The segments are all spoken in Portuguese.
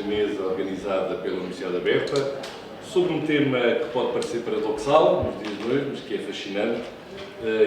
mesa organizada pela Universidade Aberta sobre um tema que pode parecer paradoxal nos dias de hoje, mas que é fascinante,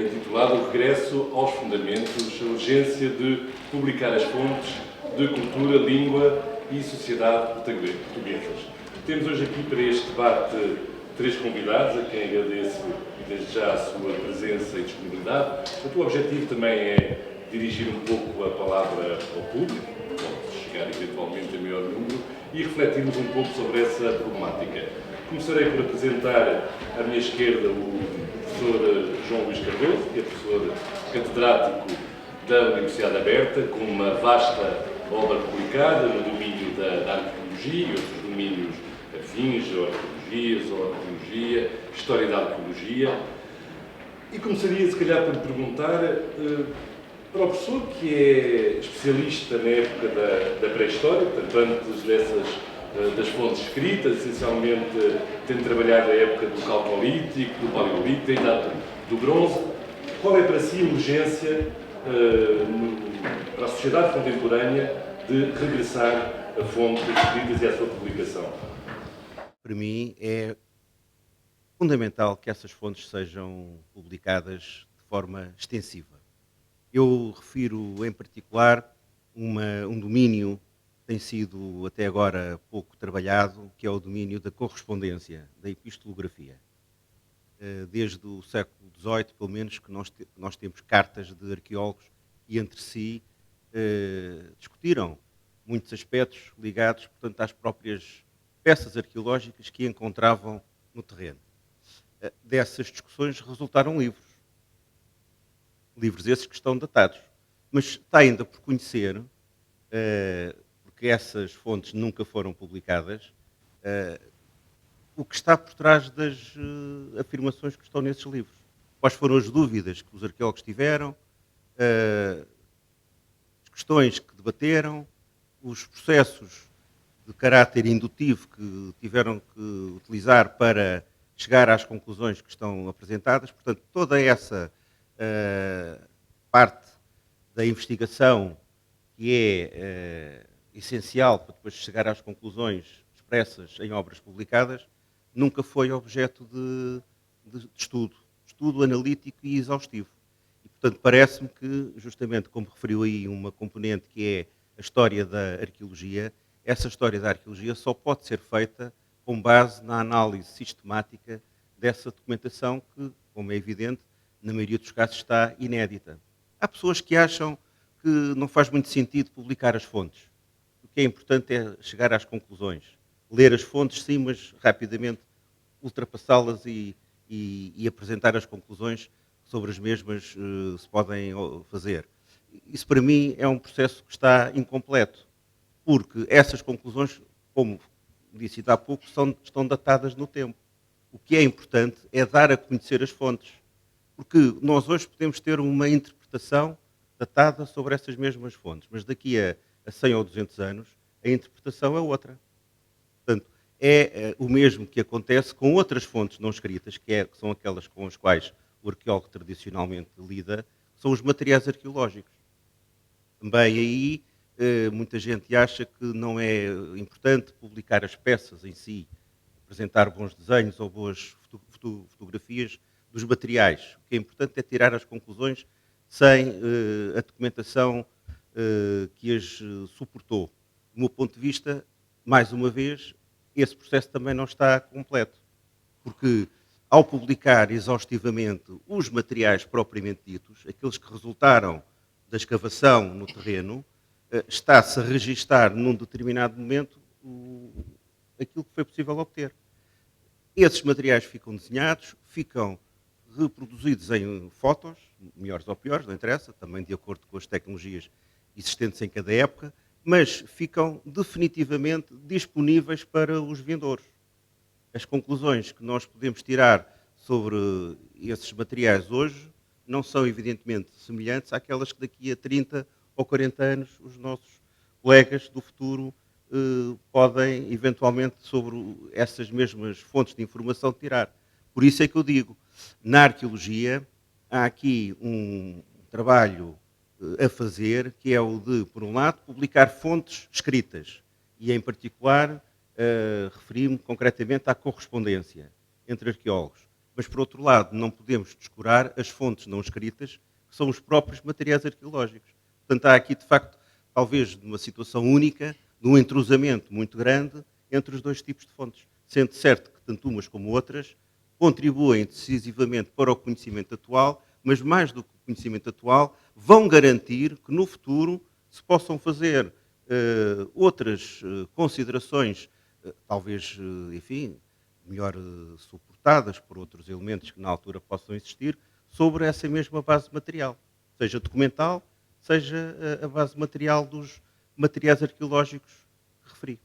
intitulado O Regresso aos Fundamentos, a urgência de publicar as fontes de cultura, língua e sociedade portuguesas. Temos hoje aqui para este debate três convidados, a quem agradeço desde já a sua presença e disponibilidade. O objetivo também é dirigir um pouco a palavra ao público, pode chegar eventualmente a maior número, e refletirmos um pouco sobre essa problemática. Começarei por apresentar à minha esquerda o professor João Luís Cardoso, que é professor catedrático da Universidade Aberta, com uma vasta obra publicada no domínio da arqueologia e outros domínios afins, arqueologia, zoologia, história da arqueologia. E começaria, se calhar, por perguntar para o professor, que é especialista na época da pré-história, portanto, antes das fontes escritas, essencialmente tendo trabalhado a época do Calcolítico, do Paleolítico, da Idade do Bronze, qual é para si a urgência para a sociedade contemporânea de regressar a fontes escritas e à sua publicação? Para mim é fundamental que essas fontes sejam publicadas de forma extensiva. Eu refiro em particular um domínio que tem sido até agora pouco trabalhado, que é o domínio da correspondência, da epistolografia. Desde o século XVIII, pelo menos, que nós temos cartas de arqueólogos que entre si discutiram muitos aspectos ligados, portanto, às próprias peças arqueológicas que encontravam no terreno. Dessas discussões resultaram livros. Livros esses que estão datados. Mas está ainda por conhecer, porque essas fontes nunca foram publicadas, o que está por trás das afirmações que estão nesses livros. Quais foram as dúvidas que os arqueólogos tiveram, as questões que debateram, os processos de caráter indutivo que tiveram que utilizar para chegar às conclusões que estão apresentadas. Portanto, toda essa parte da investigação que é essencial para depois chegar às conclusões expressas em obras publicadas, nunca foi objeto de estudo analítico e exaustivo. E, portanto, parece-me que, justamente como referiu aí uma componente que é a história da arqueologia, essa história da arqueologia só pode ser feita com base na análise sistemática dessa documentação que, como é evidente, na maioria dos casos está inédita. Há pessoas que acham que não faz muito sentido publicar as fontes. O que é importante é chegar às conclusões. Ler as fontes, sim, mas rapidamente ultrapassá-las e apresentar as conclusões sobre as mesmas se podem fazer. Isso, para mim, é um processo que está incompleto, porque essas conclusões, como disse há pouco, estão datadas no tempo. O que é importante é dar a conhecer as fontes, porque nós hoje podemos ter uma interpretação datada sobre essas mesmas fontes, mas daqui a 100 ou 200 anos a interpretação é outra. Portanto, é o mesmo que acontece com outras fontes não escritas, que são aquelas com as quais o arqueólogo tradicionalmente lida, que são os materiais arqueológicos. Também aí muita gente acha que não é importante publicar as peças em si, apresentar bons desenhos ou boas fotografias dos materiais. O que é importante é tirar as conclusões sem a documentação que as suportou. Do meu ponto de vista, mais uma vez, esse processo também não está completo, porque ao publicar exaustivamente os materiais propriamente ditos, aqueles que resultaram da escavação no terreno, está-se a registar num determinado momento aquilo que foi possível obter. Esses materiais ficam desenhados, ficam reproduzidos em fotos, melhores ou piores, não interessa, também de acordo com as tecnologias existentes em cada época, mas ficam definitivamente disponíveis para os vendedores. As conclusões que nós podemos tirar sobre esses materiais hoje não são evidentemente semelhantes àquelas que daqui a 30 ou 40 anos os nossos colegas do futuro podem eventualmente sobre essas mesmas fontes de informação tirar. Por isso é que eu digo, na arqueologia há aqui um trabalho a fazer, que é o de, por um lado, publicar fontes escritas E, em particular, referi-me concretamente à correspondência entre arqueólogos. Mas, por outro lado, não podemos descurar as fontes não escritas, que são os próprios materiais arqueológicos. Portanto, há aqui, de facto, talvez uma situação única, de um entrosamento muito grande entre os dois tipos de fontes. Sendo certo que tanto umas como outras contribuem decisivamente para o conhecimento atual, mas mais do que o conhecimento atual, vão garantir que no futuro se possam fazer outras considerações, talvez, enfim, melhor suportadas por outros elementos que na altura possam existir, sobre essa mesma base material, seja documental, seja a base material dos materiais arqueológicos que referi.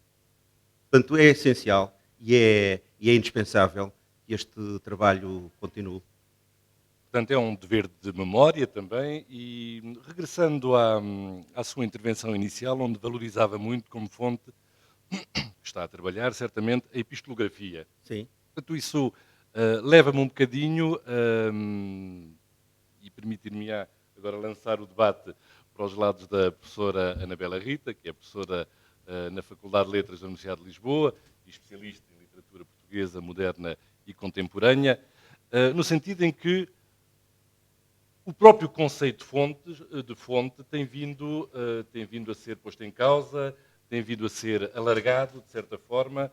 Portanto, é essencial e é indispensável que este trabalho continue. Portanto, é um dever de memória também e regressando à sua intervenção inicial, onde valorizava muito como fonte que está a trabalhar, certamente, a epistolografia. Sim. Portanto, isso leva-me um bocadinho e permitir-me agora lançar o debate para os lados da professora Anabela Rita, que é professora na Faculdade de Letras da Universidade de Lisboa e especialista em literatura portuguesa moderna e contemporânea, no sentido em que o próprio conceito de fonte tem vindo a ser posto em causa, tem vindo a ser alargado, de certa forma.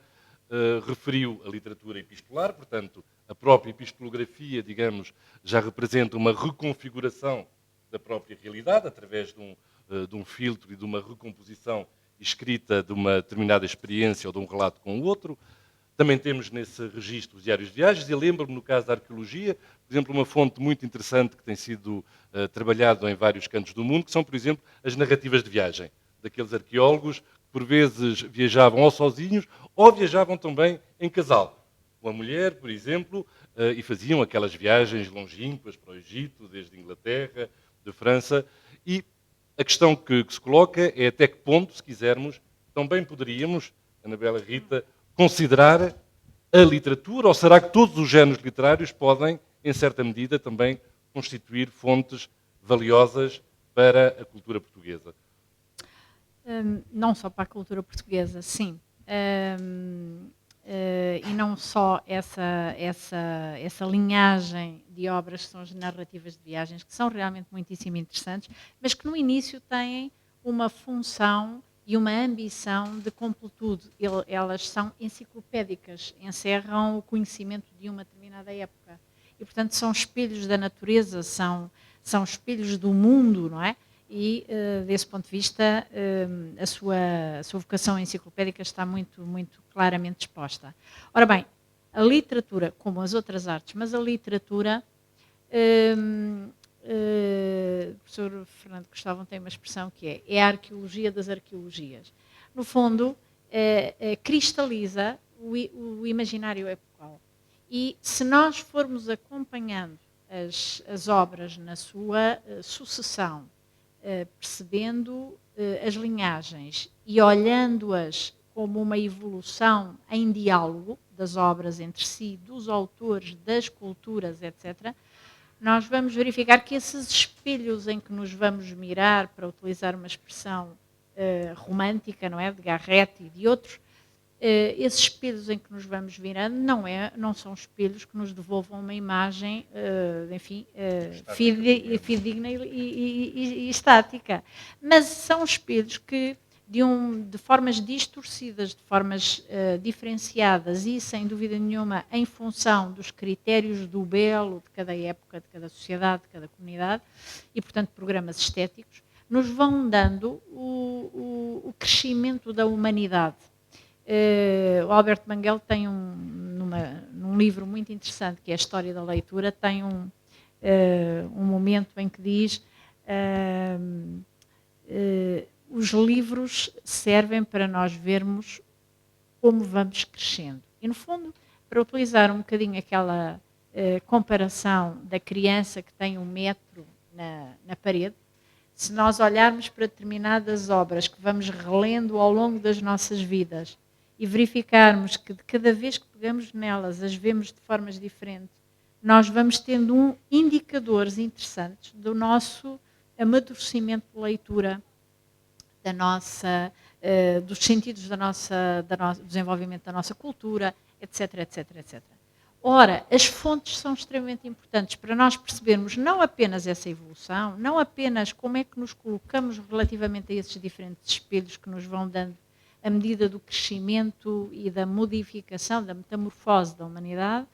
Referiu a literatura epistolar, portanto, a própria epistolografia, digamos, já representa uma reconfiguração da própria realidade, através de um filtro e de uma recomposição escrita de uma determinada experiência ou de um relato com o outro. Também temos nesse registro os diários de viagens, e lembro-me, no caso da arqueologia, por exemplo, uma fonte muito interessante que tem sido trabalhada em vários cantos do mundo, que são, por exemplo, as narrativas de viagem, daqueles arqueólogos que, por vezes, viajavam ou sozinhos, ou viajavam também em casal. Com a mulher, por exemplo, e faziam aquelas viagens longínquas para o Egito, desde Inglaterra, de França, e a questão que se coloca é até que ponto, se quisermos, também poderíamos, Anabela Rita, considerar a literatura, ou será que todos os géneros literários podem, em certa medida, também constituir fontes valiosas para a cultura portuguesa? Não só para a cultura portuguesa, sim. E não só essa linhagem de obras que são as narrativas de viagens, que são realmente muitíssimo interessantes, mas que no início têm uma função e uma ambição de completude. Elas são enciclopédicas, encerram o conhecimento de uma determinada época. E, portanto, são espelhos da natureza, são espelhos do mundo, não é? E, desse ponto de vista, a sua vocação enciclopédica está muito, muito claramente exposta. Ora bem, a literatura, como as outras artes, mas a literatura, o professor Fernando Cristóvão tem uma expressão que é a arqueologia das arqueologias. No fundo, cristaliza o imaginário epocal. E se nós formos acompanhando as obras na sua sucessão, percebendo as linhagens e olhando-as como uma evolução em diálogo das obras entre si, dos autores, das culturas, etc., nós vamos verificar que esses espelhos em que nos vamos mirar, para utilizar uma expressão romântica, não é, de Garrett e de outros, esses espelhos em que nos vamos virando não são espelhos que nos devolvam uma imagem, enfim, fidedigna e estática. Mas são espelhos que, de formas distorcidas, de formas diferenciadas e, sem dúvida nenhuma, em função dos critérios do belo de cada época, de cada sociedade, de cada comunidade, e, portanto, programas estéticos, nos vão dando o crescimento da humanidade. O Alberto Manguel tem num livro muito interessante, que é a História da Leitura, tem um momento em que diz os livros servem para nós vermos como vamos crescendo. E, no fundo, para utilizar um bocadinho aquela comparação da criança que tem 1 metro na parede, se nós olharmos para determinadas obras que vamos relendo ao longo das nossas vidas e verificarmos que de cada vez que pegamos nelas as vemos de formas diferentes, nós vamos tendo indicadores interessantes do nosso amadurecimento de leitura, da nossa dos sentidos do desenvolvimento da nossa cultura, etc, etc, etc. Ora, as fontes são extremamente importantes para nós percebermos não apenas essa evolução, não apenas como é que nos colocamos relativamente a esses diferentes espelhos que nos vão dando a medida do crescimento e da modificação, da metamorfose da humanidade,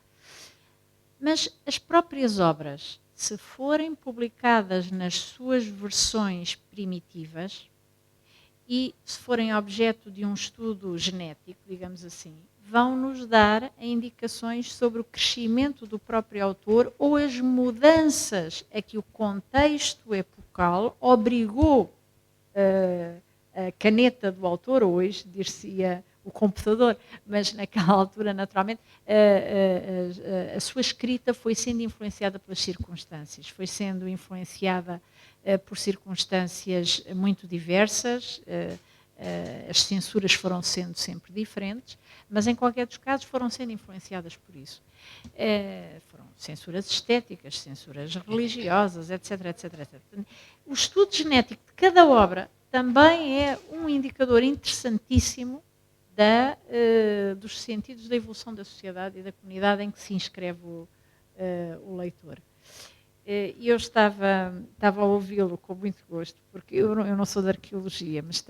mas as próprias obras, se forem publicadas nas suas versões primitivas e se forem objeto de um estudo genético, digamos assim, vão nos dar indicações sobre o crescimento do próprio autor ou as mudanças a que o contexto epocal obrigou a caneta do autor, ou hoje dir-se-ia o computador, mas naquela altura, naturalmente, a sua escrita foi sendo influenciada pelas circunstâncias, foi sendo influenciada por circunstâncias muito diversas, as censuras foram sendo sempre diferentes, mas em qualquer dos casos foram sendo influenciadas por isso. Foram censuras estéticas, censuras religiosas, etc, etc, etc. O estudo genético de cada obra também é um indicador interessantíssimo dos sentidos da evolução da sociedade e da comunidade em que se inscreve o leitor. E eu estava a ouvi-lo com muito gosto, porque eu não sou de arqueologia, mas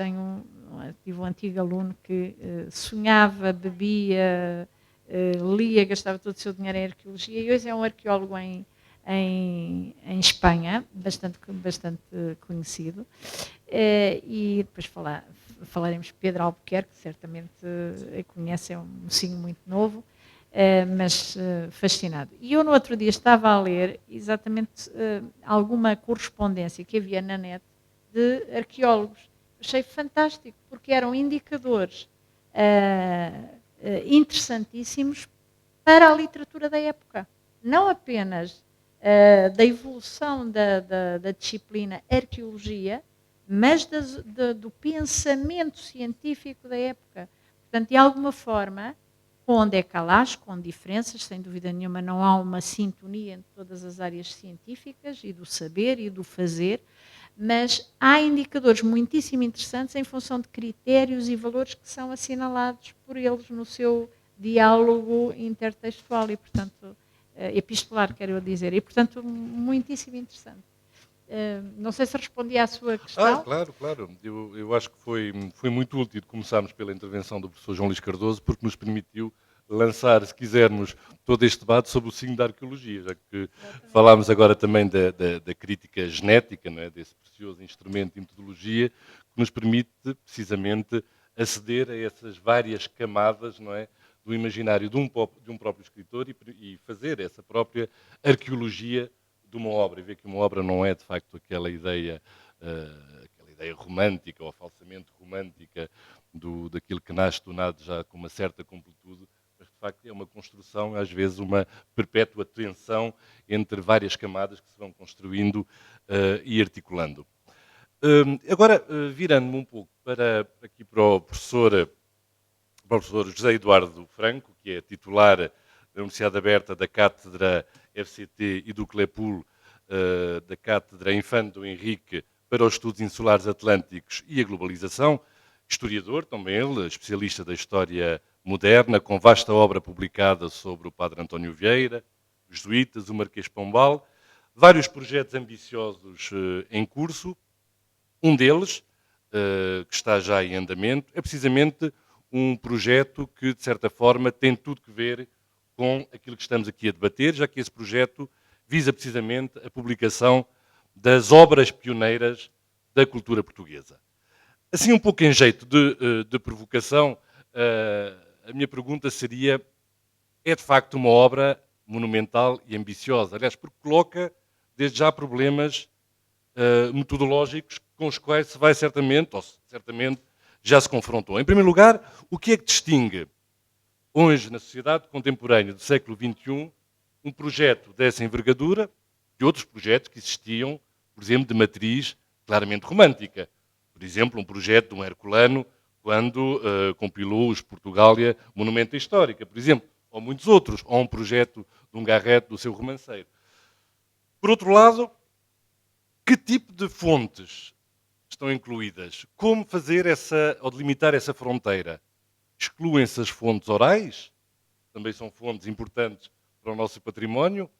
tive um antigo aluno que sonhava, bebia, lia, gastava todo o seu dinheiro em arqueologia, e hoje é um arqueólogo em Espanha, bastante conhecido, e depois falaremos de Pedro Albuquerque, que certamente conhece, é um mocinho muito novo, mas fascinado. E eu no outro dia estava a ler exatamente alguma correspondência que havia na net de arqueólogos. Achei fantástico, porque eram indicadores interessantíssimos para a literatura da época. Não apenas da evolução da disciplina arqueologia, mas do pensamento científico da época. Portanto, de alguma forma, onde é que há laços, com diferenças, sem dúvida nenhuma não há uma sintonia entre todas as áreas científicas e do saber e do fazer, mas há indicadores muitíssimo interessantes em função de critérios e valores que são assinalados por eles no seu diálogo intertextual e, portanto, epistolar, quero eu dizer, e, portanto, muitíssimo interessante. Não sei se respondi à sua questão. Claro, claro. Eu acho que foi muito útil começarmos pela intervenção do professor João Luís Cardoso, porque nos permitiu lançar, se quisermos, todo este debate sobre o signo da arqueologia, já que falámos agora também da crítica genética, não é? Desse precioso instrumento de metodologia, que nos permite, precisamente, aceder a essas várias camadas, não é? Do imaginário de um próprio escritor e fazer essa própria arqueologia de uma obra, e ver que uma obra não é de facto aquela ideia romântica ou falsamente romântica daquilo que nasce do nada já com uma certa completude, mas de facto é uma construção, às vezes uma perpétua tensão entre várias camadas que se vão construindo e articulando. Agora, virando-me um pouco para o professor José Eduardo Franco, que é titular da Universidade Aberta da Cátedra FCT e do CLEPUL, da Cátedra Infante do Henrique para os Estudos Insulares Atlânticos e a Globalização, historiador também ele, especialista da história moderna, com vasta obra publicada sobre o Padre António Vieira, os jesuítas, o Marquês de Pombal, vários projetos ambiciosos em curso. Um deles, que está já em andamento, é precisamente um projeto que, de certa forma, tem tudo que ver com aquilo que estamos aqui a debater, já que esse projeto visa precisamente a publicação das obras pioneiras da cultura portuguesa. Assim, um pouco em jeito de provocação, a minha pergunta seria: é de facto uma obra monumental e ambiciosa? Aliás, porque coloca desde já problemas metodológicos com os quais se vai certamente já se confrontou. Em primeiro lugar, o que é que distingue hoje na sociedade contemporânea do século XXI um projeto dessa envergadura de outros projetos que existiam, por exemplo, de matriz claramente romântica? Por exemplo, um projeto de um herculano quando compilou os Portugália Monumenta Histórica, por exemplo, ou muitos outros, ou um projeto de um Garrett do seu romanceiro. Por outro lado, que tipo de fontes estão incluídas. Como fazer ou delimitar essa fronteira? Excluem-se as fontes orais, também são fontes importantes para o nosso património.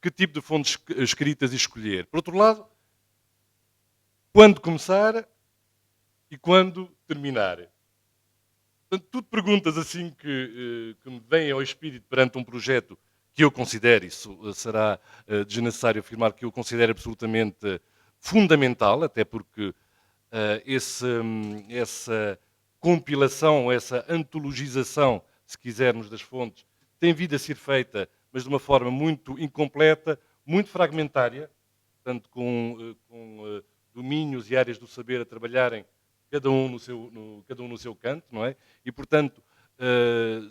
Que tipo de fontes escritas escolher? Por outro lado, quando começar e quando terminar? Portanto, tudo perguntas assim que me vêm ao espírito perante um projeto que eu considero, isso será desnecessário afirmar, que eu considero absolutamente fundamental, até porque essa compilação, essa antologização, se quisermos, das fontes, tem vindo a ser feita, mas de uma forma muito incompleta, muito fragmentária, portanto, com domínios e áreas do saber a trabalharem cada um no seu canto, não é? E, portanto,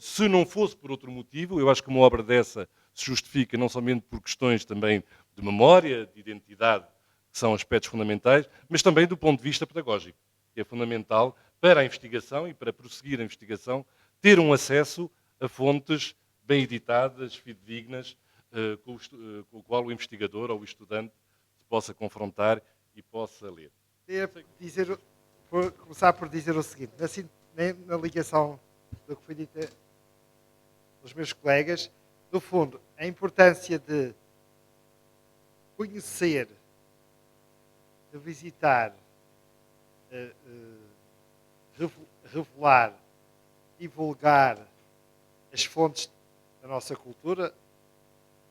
se não fosse por outro motivo, eu acho que uma obra dessa se justifica não somente por questões também de memória, de identidade, que são aspectos fundamentais, mas também do ponto de vista pedagógico, que é fundamental para a investigação e para prosseguir a investigação, ter um acesso a fontes bem editadas, fidedignas, com o qual o investigador ou o estudante se possa confrontar e possa ler. Vou começar por dizer o seguinte, na ligação do que foi dito pelos meus colegas, no fundo, a importância de conhecer, de visitar, revelar, divulgar as fontes da nossa cultura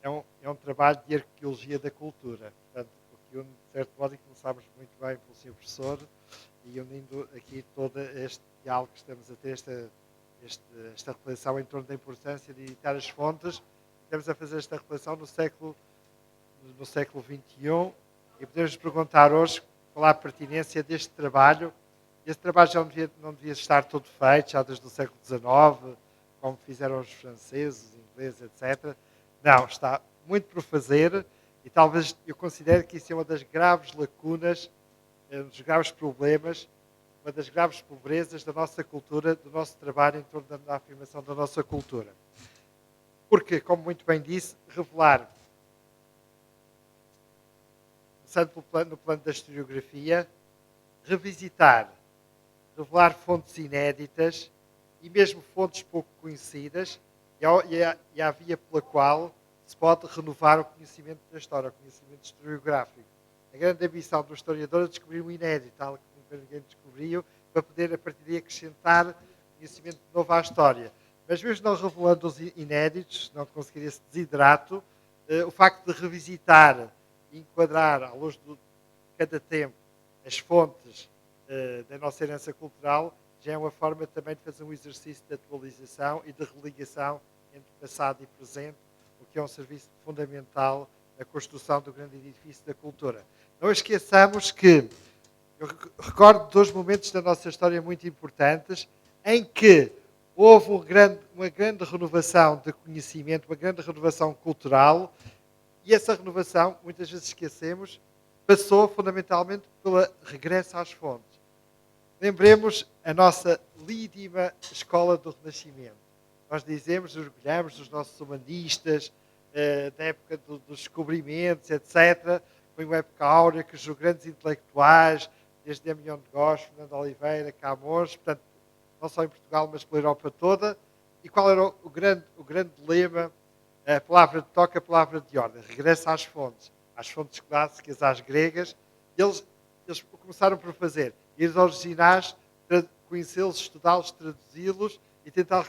é um trabalho de arqueologia da cultura. Portanto, o que une, de certo modo, e começámos muito bem pelo Sr. Professor, e unindo aqui todo este diálogo que estamos a ter, esta reflexão em torno da importância de editar as fontes. Estamos a fazer esta reflexão no século XXI e podemos perguntar hoje qual é a pertinência deste trabalho. Este trabalho já não devia estar todo feito, já desde o século XIX, como fizeram os franceses, os ingleses, etc. Não, está muito por fazer e talvez eu considere que isso é uma das graves lacunas, um dos graves problemas, uma das graves pobrezas da nossa cultura, do nosso trabalho em torno da afirmação da nossa cultura. Porque, como muito bem disse, revelar, começando no plano da historiografia, revisitar, revelar fontes inéditas e mesmo fontes pouco conhecidas, e a via pela qual se pode renovar o conhecimento da história, o conhecimento historiográfico. A grande ambição do historiador é descobrir o inédito, algo que nunca ninguém descobriu, para poder, a partir daí, acrescentar conhecimento novo à história. Mas mesmo não revelando os inéditos, não conseguir esse desidrato, o facto de revisitar e enquadrar, à luz de cada tempo, as fontes da nossa herança cultural, já é uma forma também de fazer um exercício de atualização e de religação entre passado e presente, o que é um serviço fundamental na construção do grande edifício da cultura. Não esqueçamos que, eu recordo de 2 momentos da nossa história muito importantes, em que houve uma grande renovação de conhecimento, uma grande renovação cultural, e essa renovação, muitas vezes esquecemos, passou fundamentalmente pelo regresso às fontes. Lembremos a nossa lídima escola do Renascimento. Nós dizemos, orgulhamos dos nossos humanistas, da época dos descobrimentos, etc. Foi uma época áurea que os grandes intelectuais, desde Damião de Góes, Fernando Oliveira, Camões, portanto, não só em Portugal, mas pela Europa toda. E qual era o grande lema? A palavra de toque, a palavra de ordem. Regressa às fontes clássicas, às gregas. Eles começaram por fazer, ir aos originais, conhecê-los, estudá-los, traduzi-los e tentar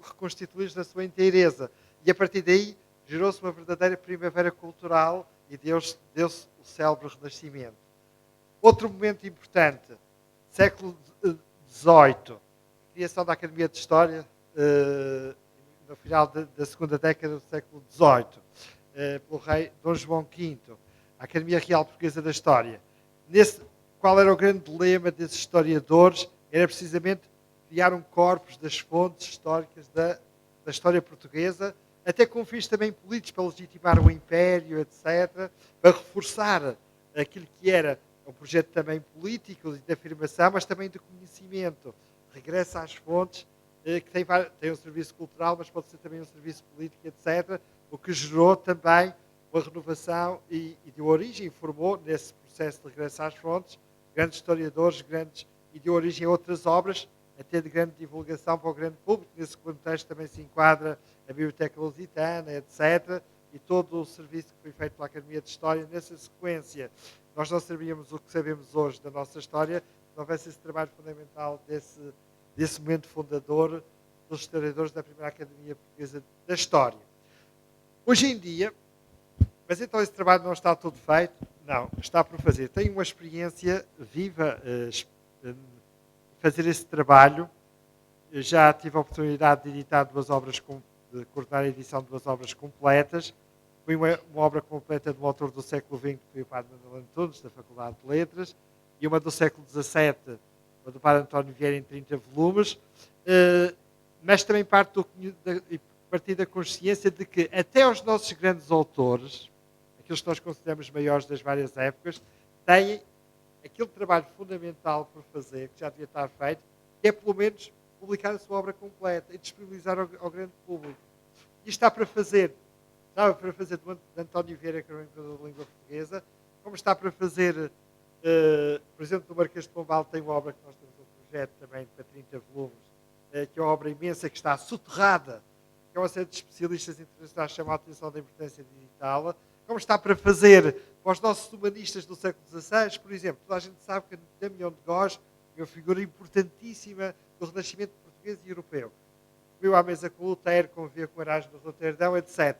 reconstituí-los na sua inteireza. E a partir daí, gerou-se uma verdadeira primavera cultural e deu-se o célebre Renascimento. Outro momento importante, século XVIII, a criação da Academia de História, no final da segunda década do século XVIII, pelo rei Dom João V, a Academia Real Portuguesa da História. Qual era o grande lema desses historiadores? Era precisamente criar um corpus das fontes históricas da história portuguesa, até com fins também políticos, para legitimar o Império, etc., para reforçar aquilo que era um projeto também político, de afirmação, mas também de conhecimento. Regressa às fontes, que tem um serviço cultural, mas pode ser também um serviço político, etc., o que gerou também uma renovação e deu origem, formou, nesse processo de regresso às fontes, grandes historiadores, grandes, e deu origem a outras obras, até de grande divulgação para o grande público. Nesse contexto também se enquadra a Biblioteca Lusitana, etc., e todo o serviço que foi feito pela Academia de História. Nessa sequência, nós não sabíamos o que sabemos hoje da nossa história, se não houvesse esse trabalho fundamental desse momento fundador dos historiadores da primeira Academia Portuguesa da História. Hoje em dia, mas então esse trabalho não está todo feito? Não, está por fazer. Tenho uma experiência viva fazer esse trabalho. Já tive a oportunidade de editar de coordenar a edição de 2 obras completas. Foi uma obra completa de um autor do século XX, que foi o Padre Manuel Antunes, da Faculdade de Letras, e uma do século XVII, do Padre António Vieira, em 30 volumes. Mas também partir da consciência de que até os nossos grandes autores, aqueles que nós consideramos maiores das várias épocas, têm aquele trabalho fundamental por fazer, que já devia estar feito, que é pelo menos publicar a sua obra completa e disponibilizar ao grande público. E está para fazer, de António Vieira, que é o Imperador da Língua Portuguesa, como está para fazer, por exemplo, do Marquês de Pombal, tem uma obra que nós temos um projeto também para 30 volumes, que é uma obra imensa que está soterrada, que é uma série de especialistas internacionais que chamam a atenção da importância de editá-la, como está para fazer para os nossos humanistas do século XVI, por exemplo. Toda a gente sabe que Damião de Góis é uma figura importantíssima do Renascimento português e europeu. Veio à mesa com Lutero, conviveu com Erasmo de Roterdão, etc.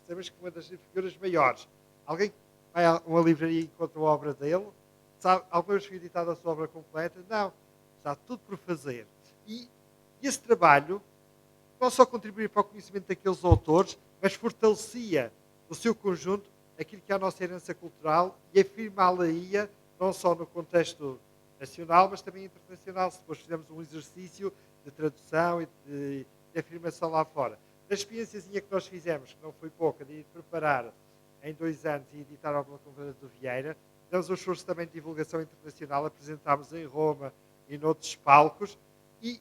Sabemos que uma das figuras maiores. Alguém vai a uma livraria e encontra a obra dele? Sabe, alguma vez foi editada a sua obra completa? Não. Está tudo por fazer. E esse trabalho não só contribuía para o conhecimento daqueles autores, mas fortalecia no seu conjunto aquilo que é a nossa herança cultural e afirmá-la-ia não só no contexto nacional, mas também internacional, se depois fizermos um exercício de tradução e de afirmação lá fora. Da experiênciazinha que nós fizemos, que não foi pouca, de preparar em 2 anos e editar a obra completa do Vieira, damos um esforço também de divulgação internacional, apresentámos em Roma e noutros palcos, e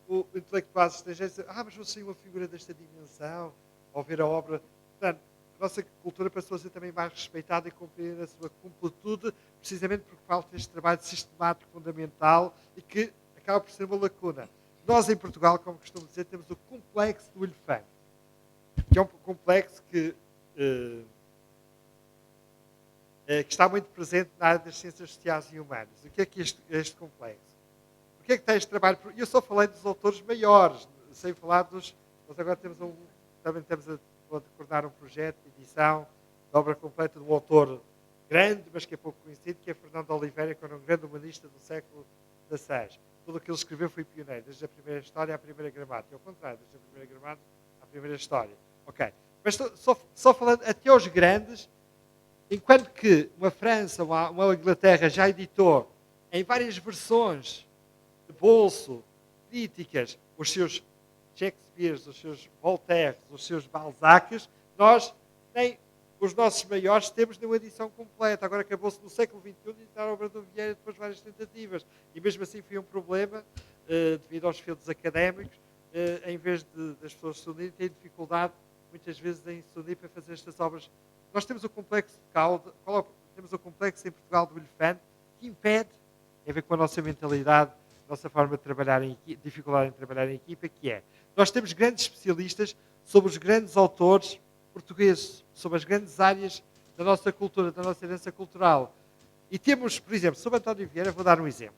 o intelectuais estrangeiros dizem, mas você é uma figura desta dimensão, ao ver a obra. Portanto, a nossa cultura passou a ser também mais respeitada e compreendida na sua completude, precisamente porque falta este trabalho sistemático, fundamental, e que acaba por ser uma lacuna. Nós, em Portugal, como costumo dizer, temos o complexo do elefante, que é um complexo que está muito presente na área das ciências sociais e humanas. O que é este complexo? Por que é que tem este trabalho? Eu só falei dos autores maiores, sem falar dos... Nós agora também estamos a coordenar um projeto de edição da obra completa de um autor grande, mas que é pouco conhecido, que é Fernando Oliveira, que era um grande humanista do século XVI. Tudo o que ele escreveu foi pioneiro, desde a primeira história à primeira gramática. Ao contrário, desde a primeira gramática à primeira história. Ok. Mas só falando até aos grandes, enquanto que uma França, uma Inglaterra já editou em várias versões de bolso, críticas, os seus Shakespeares, os seus Voltaires, os seus Balzacs, nós, nem os nossos maiores, temos numa edição completa. Agora acabou-se no século XXI de editar a obra do Vieira, depois várias tentativas. E mesmo assim foi um problema, devido aos filtros académicos, em vez das pessoas se unirem, têm dificuldade, muitas vezes, em se unir para fazer estas obras. Nós temos o complexo de cauda, temos o complexo em Portugal do elefante, que impede, tem a ver com a nossa mentalidade, a nossa forma de trabalhar em equipa, dificuldade em trabalhar em equipa, que é, nós temos grandes especialistas sobre os grandes autores portugueses, sobre as grandes áreas da nossa cultura, da nossa herança cultural. E temos, por exemplo, sobre António Vieira, vou dar um exemplo.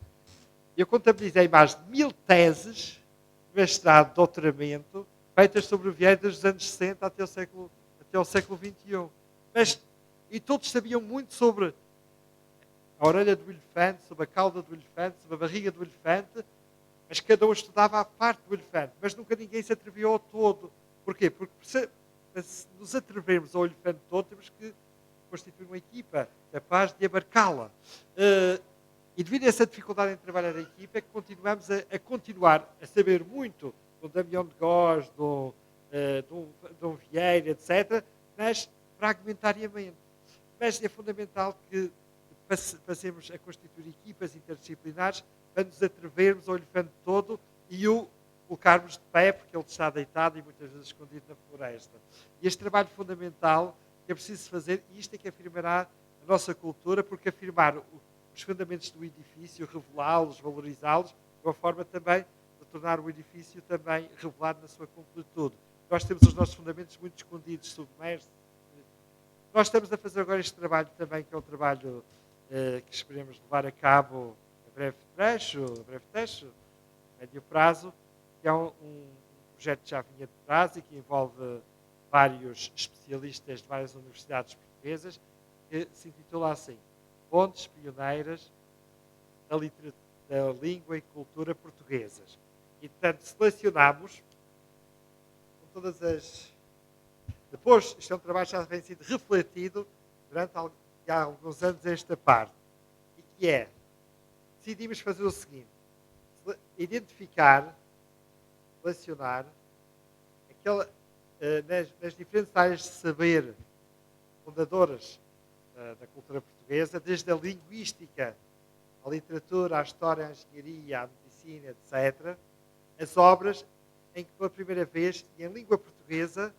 Eu contabilizei mais de 1000 teses de mestrado, de doutoramento, feitas sobre o Vieira desde os anos 60 até ao século XXI. E todos sabiam muito sobre a orelha do elefante, sobre a cauda do elefante, sobre a barriga do elefante, mas cada um estudava a parte do elefante, mas nunca ninguém se atreviu ao todo. Porquê? Porque se nos atrevermos ao elefante todo, temos que constituir uma equipa capaz de abarcá-la. E devido a essa dificuldade em trabalhar a equipa, é que continuamos a continuar a saber muito do Damião de Góis, do Vieira, etc., mas fragmentariamente. Mas é fundamental que passemos a constituir equipas interdisciplinares para nos atrevermos ao elefante todo e o colocarmos de pé, porque ele está deitado e muitas vezes escondido na floresta. E este trabalho fundamental que é preciso fazer, e isto é que afirmará a nossa cultura, porque afirmar os os fundamentos do edifício, revelá-los, valorizá-los, de uma forma também de tornar o edifício também revelado na sua completude. Nós temos os nossos fundamentos muito escondidos, submersos. Nós estamos a fazer agora este trabalho também, que é um trabalho que esperemos levar a cabo a breve trecho, médio prazo, que é um projeto que já vinha de trás e que envolve vários especialistas de várias universidades portuguesas, que se intitula assim: Fontes Pioneiras da Língua e Cultura Portuguesas. E, portanto, selecionámos com todas as... Depois, isto é um trabalho que já vem sido refletido durante há alguns anos esta parte, e que é, decidimos fazer o seguinte: identificar, selecionar nas diferentes áreas de saber fundadoras da cultura portuguesa, desde a linguística, a literatura, a história, a engenharia, a medicina, etc., as obras em que pela primeira vez, e em língua portuguesa,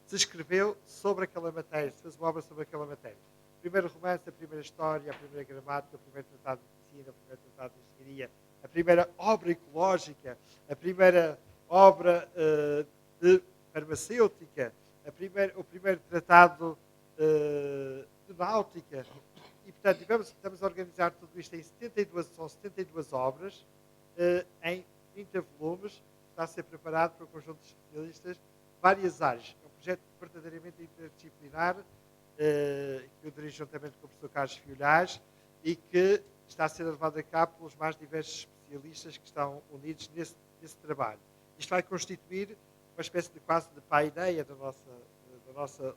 se escreveu sobre aquela matéria, se fez uma obra sobre aquela matéria. O primeiro romance, a primeira história, a primeira gramática, o primeiro tratado de medicina, o primeiro tratado de engenharia, a primeira obra ecológica, a primeira obra de farmacêutica, o primeiro tratado de náutica. E, portanto, estamos a organizar tudo isto em 72 obras, em 30 volumes. Está a ser preparado por um conjunto de especialistas de várias áreas. É um projeto verdadeiramente interdisciplinar, que eu dirijo juntamente com o professor Carlos Fiolhais e que está a ser levado a cabo pelos mais diversos especialistas que estão unidos nesse trabalho. Isto vai constituir uma espécie de quase de paideia da nossa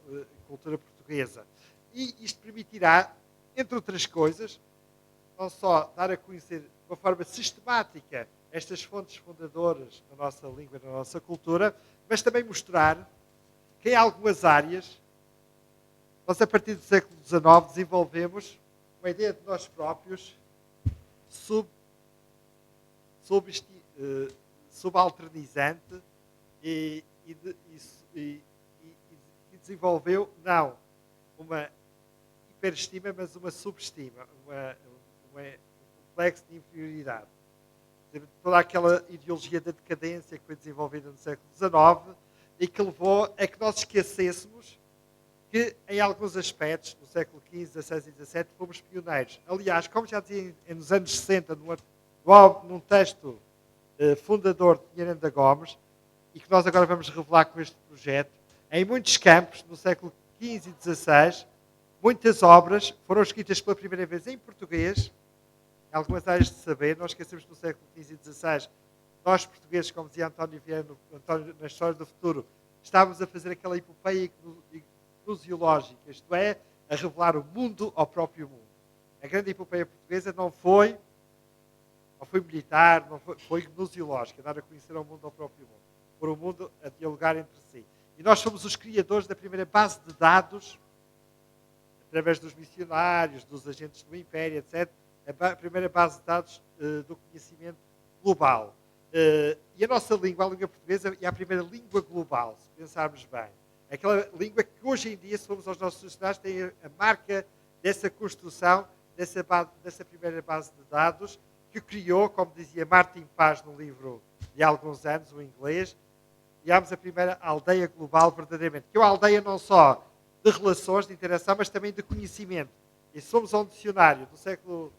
cultura portuguesa. E isto permitirá, entre outras coisas, não só dar a conhecer de uma forma sistemática estas fontes fundadoras da nossa língua e da nossa cultura, mas também mostrar que em algumas áreas, nós a partir do século XIX desenvolvemos uma ideia de nós próprios subalternizante e desenvolveu, não uma hiperestima, mas uma subestima, um complexo de inferioridade. Toda aquela ideologia da decadência que foi desenvolvida no século XIX e que levou a que nós esquecêssemos que, em alguns aspectos, no século XV, XVI e XVII, fomos pioneiros. Aliás, como já dizia nos anos 60, num texto fundador de Pinheiro da Gomes, e que nós agora vamos revelar com este projeto, em muitos campos, no século XV e XVI, muitas obras foram escritas pela primeira vez em português, em algumas áreas de saber. Nós esquecemos que no século XV e XVI, nós portugueses, como dizia António Vieira na História do Futuro, estávamos a fazer aquela epopeia gnoseológica, isto é, a revelar o mundo ao próprio mundo. A grande epopeia portuguesa não foi militar, foi gnoseológica, dar a conhecer ao mundo ao próprio mundo, por o mundo a dialogar entre si. E nós somos os criadores da primeira base de dados, através dos missionários, dos agentes do Império, etc., a primeira base de dados do conhecimento global. E a nossa língua, a língua portuguesa, é a primeira língua global, se pensarmos bem. Aquela língua que hoje em dia, se formos aos nossos dicionários, tem a marca dessa construção, dessa primeira base de dados, que criou, como dizia Martin Paz no livro de há alguns anos, o inglês, criámos a primeira aldeia global verdadeiramente. Que é uma aldeia não só de relações, de interação, mas também de conhecimento. E se formos a um dicionário o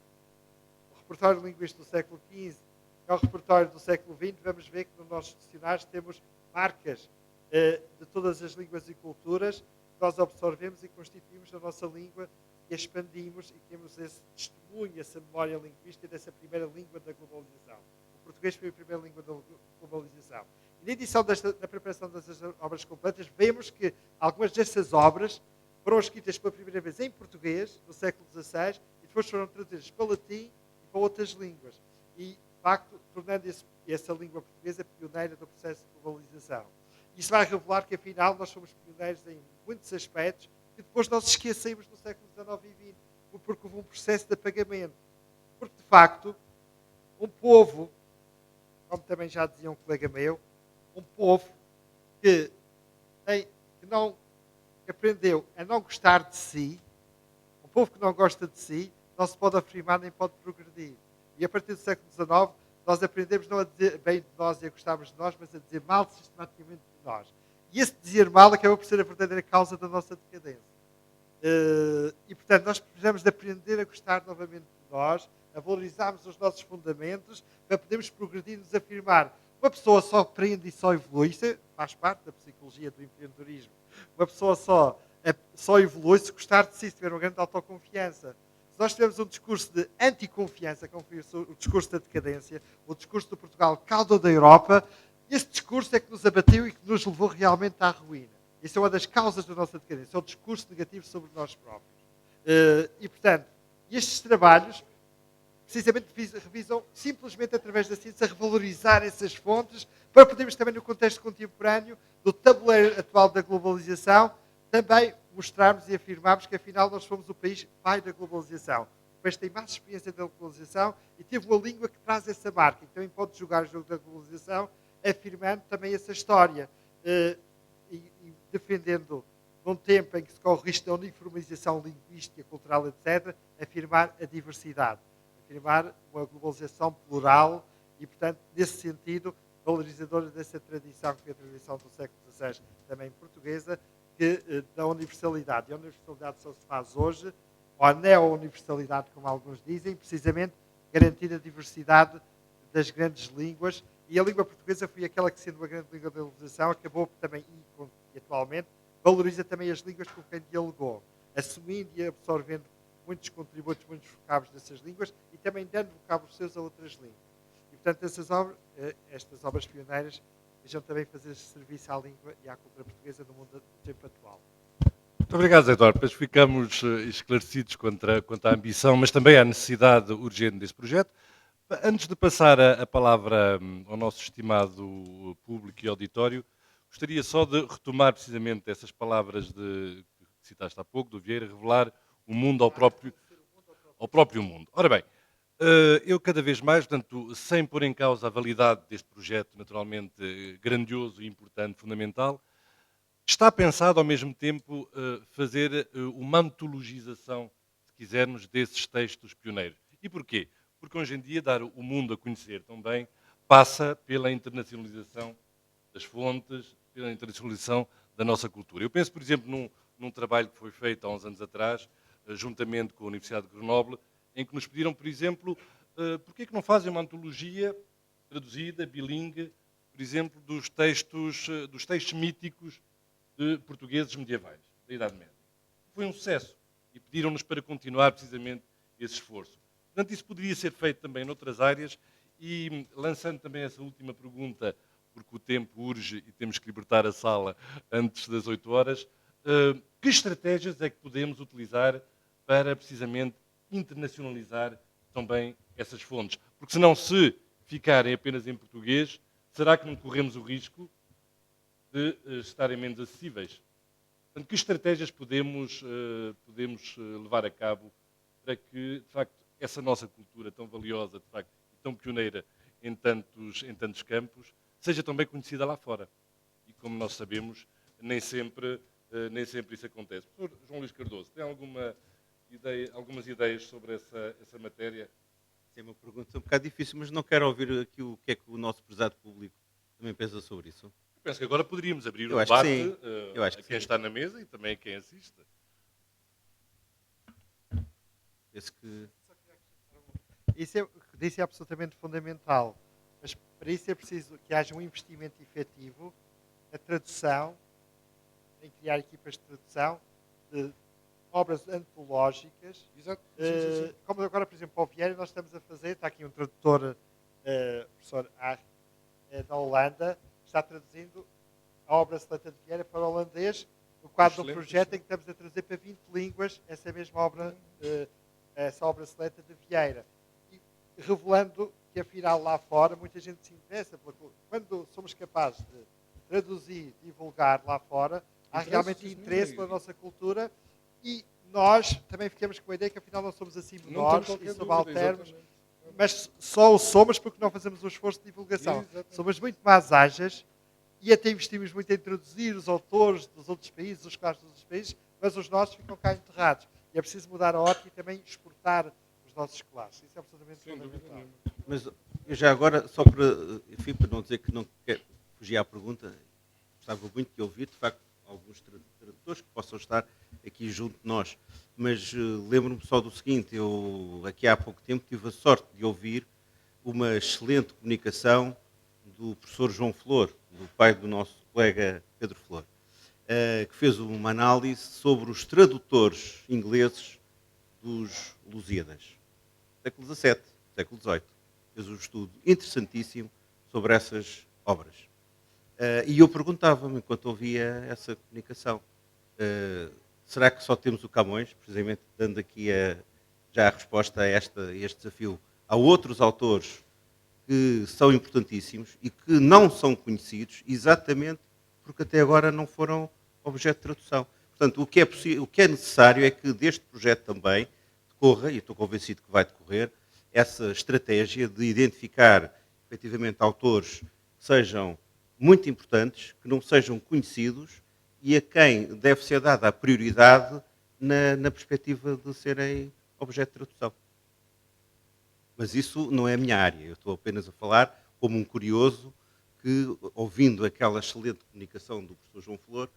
repertório linguístico do século XV, é o repertório do século XX, vamos ver que nos nossos dicionários temos marcas de todas as línguas e culturas que nós absorvemos e constituímos na nossa língua e expandimos, e temos esse testemunho, essa memória linguística dessa primeira língua da globalização. O português foi a primeira língua da globalização. E na edição na preparação dessas obras completas, vemos que algumas dessas obras foram escritas pela primeira vez em português, no século XVI, e depois foram traduzidas para latim e para outras línguas. E, de facto, tornando essa língua portuguesa pioneira do processo de globalização. Isso vai revelar que, afinal, nós somos pioneiros em muitos aspectos que depois nós esquecemos no século XIX e XX, porque houve um processo de apagamento. Porque, de facto, um povo, como também já dizia um colega meu, um povo que aprendeu a não gostar de si, um povo que não gosta de si, não se pode afirmar nem pode progredir. E a partir do século XIX, nós aprendemos não a dizer bem de nós e a gostarmos de nós, mas a dizer mal sistematicamente de nós. E esse dizer mal acabou por ser a verdadeira causa da nossa decadência. E, portanto, nós precisamos de aprender a gostar novamente de nós, a valorizarmos os nossos fundamentos, para podermos progredir e nos afirmar. Uma pessoa só aprende e só evolui, isso faz parte da psicologia do empreendedorismo. Uma pessoa só evolui se gostar de si, se tiver uma grande autoconfiança. Se nós tivermos um discurso de anticonfiança, como foi o discurso da decadência, o discurso do Portugal cauda da Europa, esse discurso é que nos abateu e que nos levou realmente à ruína. Isso é uma das causas da nossa decadência, é o discurso negativo sobre nós próprios. E, portanto, estes trabalhos, precisamente, revisam simplesmente através da ciência a revalorizar essas fontes, para podermos também, no contexto contemporâneo, do tabuleiro atual da globalização, também mostrarmos e afirmarmos que, afinal, nós fomos o país pai da globalização. O país tem mais experiência da globalização e teve uma língua que traz essa marca, e também pode jogar o jogo da globalização, afirmando também essa história. E defendendo, num tempo em que se corre o risco da uniformização linguística, cultural, etc., afirmar a diversidade, afirmar uma globalização plural e, portanto, nesse sentido, valorizadora dessa tradição, que é a tradição do século XVI, também portuguesa, da universalidade. E a universalidade só se faz hoje, ou a neo-universalidade, como alguns dizem, precisamente garantir a diversidade das grandes línguas. E a língua portuguesa foi aquela que, sendo uma grande língua da globalização, acabou também, e atualmente, valoriza também as línguas com quem dialogou, assumindo e absorvendo muitos contributos, muitos vocábulos dessas línguas e também dando vocábulos seus a outras línguas. E, portanto, estas obras pioneiras vejam também fazer serviço à língua e à cultura portuguesa no mundo do tempo atual. Muito obrigado, Zé Eduardo. Pois ficamos esclarecidos quanto à ambição, mas também à necessidade urgente desse projeto. Antes de passar a palavra ao nosso estimado público e auditório, gostaria só de retomar precisamente essas palavras que citaste há pouco, do Vieira, revelar o mundo ao próprio mundo. Ora bem, eu cada vez mais, portanto, sem pôr em causa a validade deste projeto, naturalmente grandioso, importante, fundamental, está pensado ao mesmo tempo fazer uma antologização, se quisermos, desses textos pioneiros. E porquê? Porque hoje em dia dar o mundo a conhecer também passa pela internacionalização das fontes, pela internacionalização da nossa cultura. Eu penso, por exemplo, num trabalho que foi feito há uns anos atrás, juntamente com a Universidade de Grenoble, em que nos pediram, por exemplo, porquê que não fazem uma antologia traduzida, bilingue, por exemplo, dos textos míticos de portugueses medievais, da Idade Média. Foi um sucesso e pediram-nos para continuar precisamente esse esforço. Portanto, isso poderia ser feito também noutras áreas e, lançando também essa última pergunta, porque o tempo urge e temos que libertar a sala antes das 8 horas, que estratégias é que podemos utilizar para, precisamente, internacionalizar também essas fontes? Porque, senão, se ficarem apenas em português, será que não corremos o risco de estarem menos acessíveis? Portanto, que estratégias podemos levar a cabo para que, de facto, essa nossa cultura tão valiosa, de facto, e tão pioneira em tantos campos, seja também conhecida lá fora? E, como nós sabemos, nem sempre isso acontece. Professor João Luís Cardoso, tem algumas ideias sobre essa matéria? É uma pergunta um bocado difícil, mas não quero ouvir aqui o que é que o nosso prezado público também pensa sobre isso. Eu penso que agora poderíamos abrir o Eu acho que debate sim. a quem está na mesa e também a quem assiste. Penso que Isso é o que disse, é absolutamente fundamental. Mas para isso é preciso que haja um investimento efetivo na tradução, em criar equipas de tradução de obras antológicas. Exato. Como agora, por exemplo, para o Vieira, nós estamos a fazer, está aqui um tradutor, professor Ar, da Holanda, está traduzindo a obra Seleta de Vieira para o holandês, no quadro de um projeto em que estamos a trazer para 20 línguas essa mesma obra, essa obra Seleta de Vieira. E revelando que, afinal, lá fora, muita gente se interessa. Quando somos capazes de traduzir, divulgar lá fora, há realmente interesse pela nossa cultura e nós também ficamos com a ideia que, afinal, não somos assim menores e subalternos, mas só o somos porque não fazemos um esforço de divulgação. Exatamente. Somos muito mais ágeis e até investimos muito em traduzir os autores dos outros países, os clássicos dos outros países, mas os nossos ficam cá enterrados. E é preciso mudar a ótica e também exportar nossos escolares. Isso é absolutamente Sem dúvida fundamental. nenhuma. Mas eu já agora, só para, enfim, para não dizer que não quero fugir à pergunta, gostava muito de ouvir, de facto, alguns tradutores que possam estar aqui junto de nós. Mas lembro-me só do seguinte, eu aqui há pouco tempo tive a sorte de ouvir uma excelente comunicação do professor João Flor, do pai do nosso colega Pedro Flor, que fez uma análise sobre os tradutores ingleses dos Lusíadas, século XVII, século XVIII. Fez um estudo interessantíssimo sobre essas obras. E eu perguntava-me, enquanto ouvia essa comunicação, será que só temos o Camões, precisamente dando aqui já a resposta a este desafio? Há outros autores que são importantíssimos e que não são conhecidos exatamente porque até agora não foram objeto de tradução. Portanto, o que é necessário é que deste projeto também decorra, e estou convencido que vai decorrer, essa estratégia de identificar efetivamente autores que sejam muito importantes, que não sejam conhecidos e a quem deve ser dada a prioridade na perspectiva de serem objeto de tradução. Mas isso não é a minha área, eu estou apenas a falar como um curioso que, ouvindo aquela excelente comunicação do professor João Flor,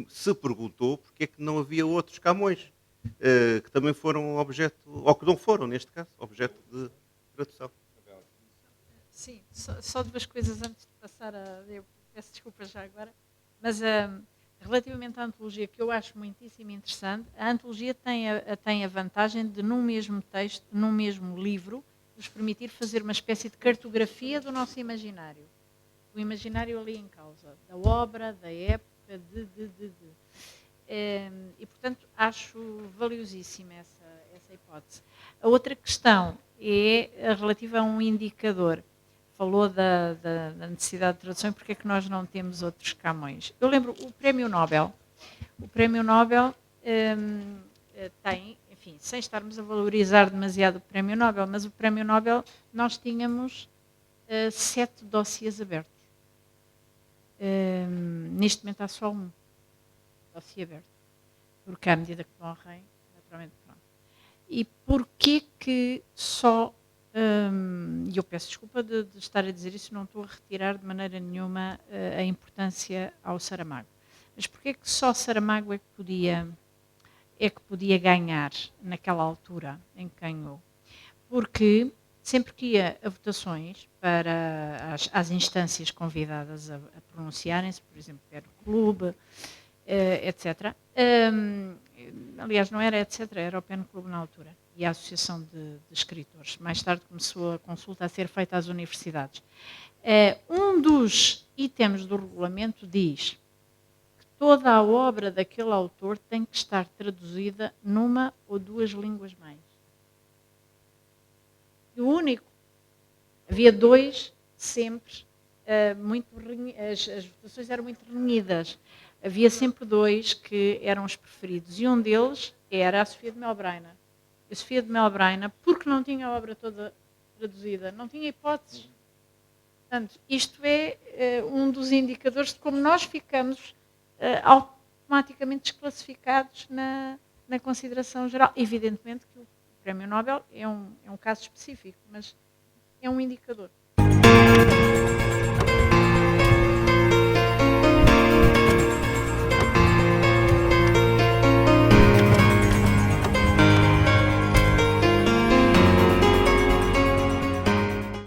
se perguntou porque é que não havia outros Camões, que também foram objeto, ou que não foram, neste caso, objeto de tradução. Sim, só duas coisas antes de passar a... Eu peço desculpa já agora, mas relativamente à antologia, que eu acho muitíssimo interessante, a antologia tem a vantagem de, num mesmo texto, num mesmo livro, nos permitir fazer uma espécie de cartografia do nosso imaginário. O imaginário ali em causa, da obra, da época, e, portanto, acho valiosíssima essa hipótese. A outra questão é relativa a um indicador. Falou da necessidade de tradução e porque é que nós não temos outros Camões. Eu lembro o Prémio Nobel. O Prémio Nobel tem, enfim, sem estarmos a valorizar demasiado o Prémio Nobel, mas o Prémio Nobel nós tínhamos 7 dossiês abertos. Neste momento há só um dossiê aberto, porque à medida que morrem, naturalmente pronto. E porquê que só, e eu peço desculpa de estar a dizer isso, não estou a retirar de maneira nenhuma a importância ao Saramago, mas porquê que só Saramago é que podia ganhar naquela altura em que ganhou? Porque sempre que ia a votações para as instâncias convidadas a pronunciarem-se, por exemplo, era o clube, etc. Aliás, não era etc, era o PEN Clube na altura, e a Associação de Escritores. Mais tarde começou a consulta a ser feita às universidades. Um dos itens do regulamento diz que toda a obra daquele autor tem que estar traduzida numa ou duas línguas mães. E o único, havia dois sempre, as votações eram muito renhidas. Havia sempre dois que eram os preferidos, e um deles era a Sofia de Melbreina. A Sofia de Melbreina, porque não tinha a obra toda traduzida, não tinha hipóteses. Portanto, isto é um dos indicadores de como nós ficamos automaticamente desclassificados na consideração geral. Evidentemente que o Prémio Nobel é um caso específico, mas é um indicador.